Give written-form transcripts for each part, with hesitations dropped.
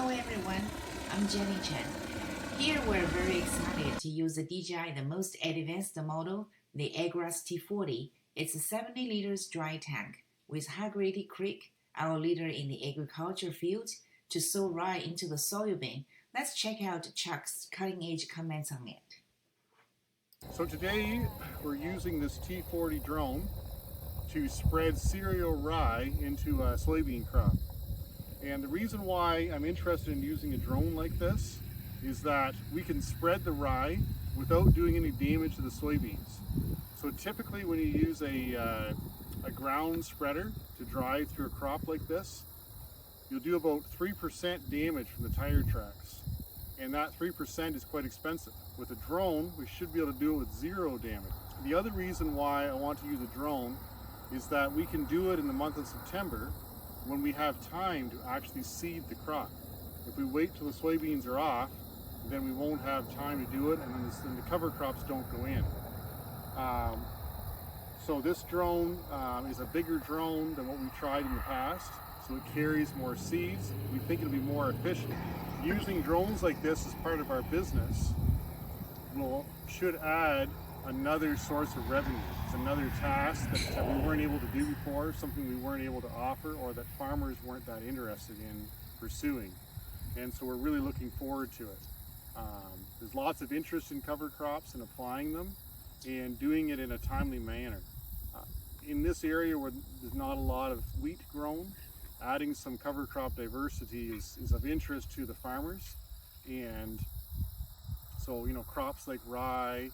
Hello everyone, I'm Jenny Chen. Here we're very excited to use the DJI, the most advanced model, the Agras T40. It's a 70 liters dry tank with high-grade creek, our leader in the agriculture field, to sow rye into the soybean. Let's check out Chuck's cutting-edge comments on it. So today we're using this T40 drone to spread cereal rye into a soybean crop. And the reason why I'm interested in using a drone like this is that we can spread the rye without doing any damage to the soybeans. So typically when you use a ground spreader to drive through a crop like this, you'll do about 3% damage from the tire tracks. And that 3% is quite expensive. With a drone, we should be able to do it with zero damage. The other reason why I want to use a drone is that we can do it in the month of September when we have time to actually seed the crop. If we wait till the soybeans are off, then we won't have time to do it, and then the cover crops don't go in. So this drone is a bigger drone than what we've tried in the past, so it carries more seeds. We think it'll be more efficient. Using drones like this as part of our business should add another source of revenue. It's another task that we weren't able to do before, something we weren't able to offer, or that farmers weren't that interested in pursuing. And so we're really looking forward to it. There's lots of interest in cover crops and applying them and doing it in a timely manner. In this area where there's not a lot of wheat grown, adding some cover crop diversity is of interest to the farmers. And so, crops like rye,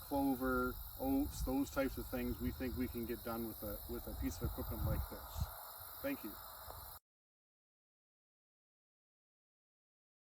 clover, oats, those types of things, we think we can get done with a piece of equipment like this. Thank you.